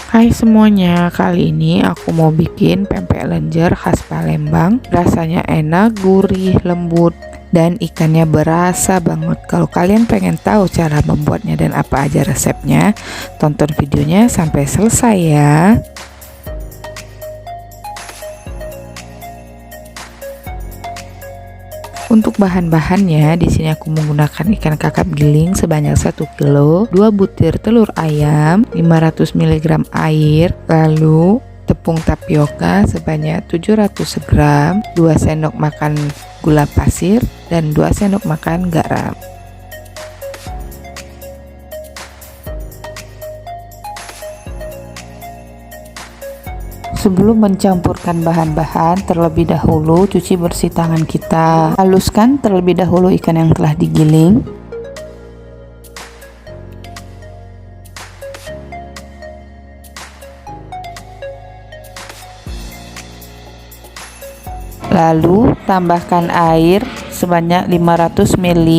Hai semuanya, kali ini aku mau bikin pempek lenjer khas Palembang. Rasanya enak, gurih, lembut, dan ikannya berasa banget. Kalau kalian pengen tahu cara membuatnya dan apa aja resepnya, tonton videonya sampai selesai ya. Untuk bahan-bahannya, di sini aku menggunakan ikan kakap giling sebanyak 1 kilo, 2 butir telur ayam, 500 mg air, lalu tepung tapioka sebanyak 700 gram, 2 sendok makan gula pasir, dan 2 sendok makan garam. Sebelum mencampurkan bahan-bahan, terlebih dahulu cuci bersih tangan kita. Haluskan terlebih dahulu ikan yang telah digiling. Lalu tambahkan air sebanyak 500 ml.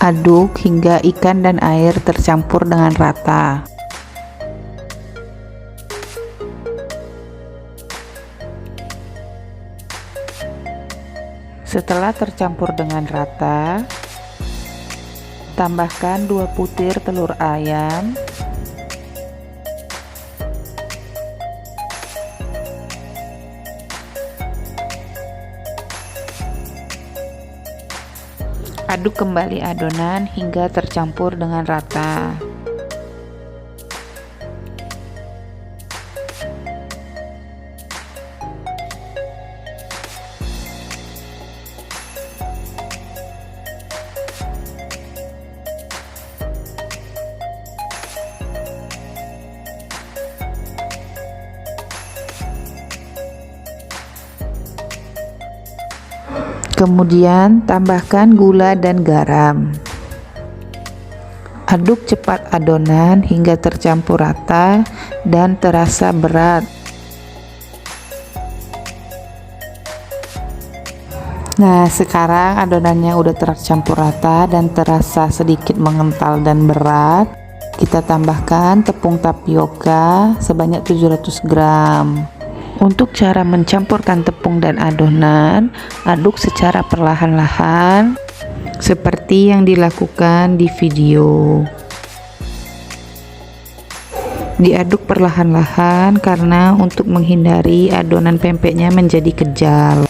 Aduk hingga ikan dan air tercampur dengan rata. Setelah tercampur dengan rata, tambahkan 2 butir telur ayam, aduk kembali adonan hingga tercampur dengan rata. Kemudian tambahkan gula dan garam. Aduk cepat adonan hingga tercampur rata dan terasa berat. Nah, sekarang adonannya udah tercampur rata dan terasa sedikit mengental dan berat. Kita tambahkan tepung tapioka sebanyak 700 gram. Untuk cara mencampurkan tepung dan adonan, aduk secara perlahan-lahan seperti yang dilakukan di video. Diaduk perlahan-lahan karena untuk menghindari adonan pempeknya menjadi kejal.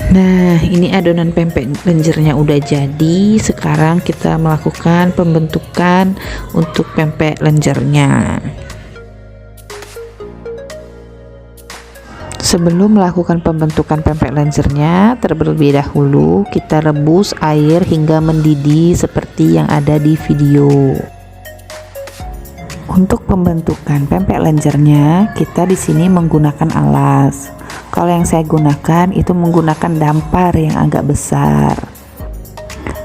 Nah, ini adonan pempek lenjernya udah jadi. Sekarang kita melakukan pembentukan untuk pempek lenjernya. Sebelum melakukan pembentukan pempek lenjernya, terlebih dahulu kita rebus air hingga mendidih seperti yang ada di video. Untuk pembentukan pempek lenjernya, kita di sini menggunakan alas. Kalau yang saya gunakan itu menggunakan dampar yang agak besar.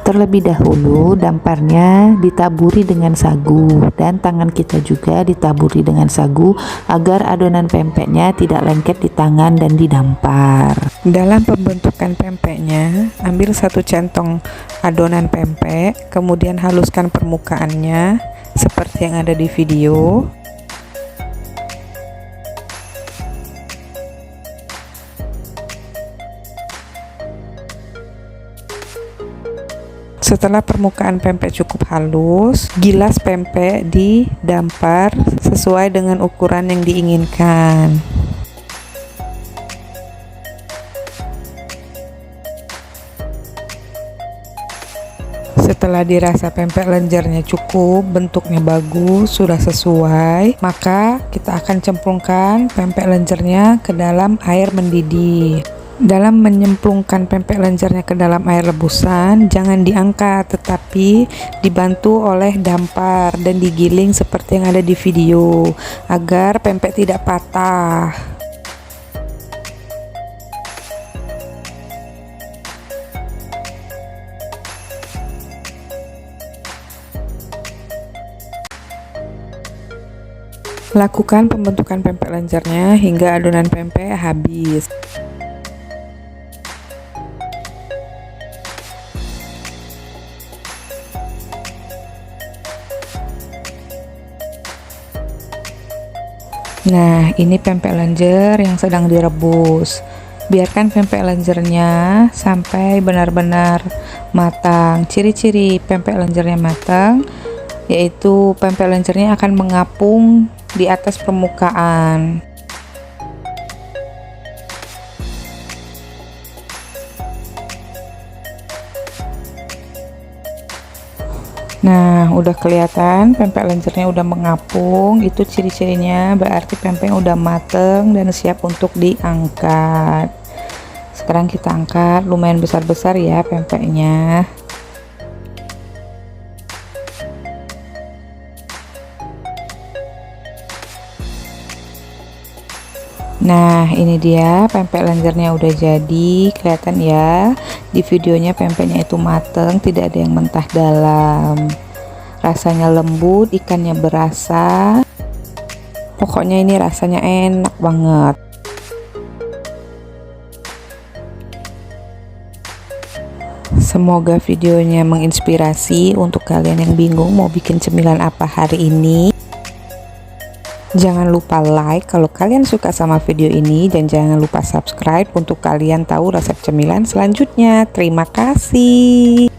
Terlebih dahulu damparnya ditaburi dengan sagu dan tangan kita juga ditaburi dengan sagu agar adonan pempeknya tidak lengket di tangan dan didampar. Dalam pembentukan pempeknya, ambil 1 centong adonan pempek, kemudian haluskan permukaannya seperti yang ada di video. Setelah permukaan pempek cukup halus, gilas pempek didampar sesuai dengan ukuran yang diinginkan. Setelah dirasa pempek lenjernya cukup, bentuknya bagus, sudah sesuai, maka kita akan cemplungkan pempek lenjernya ke dalam air mendidih. Dalam menyemplungkan pempek lenjernya ke dalam air rebusan, jangan diangkat tetapi dibantu oleh dampar dan digiling seperti yang ada di video agar pempek tidak patah. Lakukan pembentukan pempek lenjernya hingga adonan pempek habis. Nah, ini pempek lenjer yang sedang direbus. Biarkan pempek lenjernya sampai benar-benar matang. Ciri-ciri pempek lenjernya matang yaitu pempek lenjernya akan mengapung di atas permukaan. Nah, udah kelihatan pempek lenjernya udah mengapung, itu ciri-cirinya berarti pempek udah mateng dan siap untuk diangkat. Sekarang kita angkat, lumayan besar-besar ya pempeknya. Nah, ini dia pempek lenjernya udah jadi, kelihatan ya di videonya pempeknya itu mateng, tidak ada yang mentah dalam. Rasanya lembut, ikannya berasa. Pokoknya ini rasanya enak banget. Semoga videonya menginspirasi untuk kalian yang bingung mau bikin cemilan apa hari ini. Jangan lupa like kalau kalian suka sama video ini dan jangan lupa subscribe untuk kalian tahu resep cemilan selanjutnya. Terima kasih.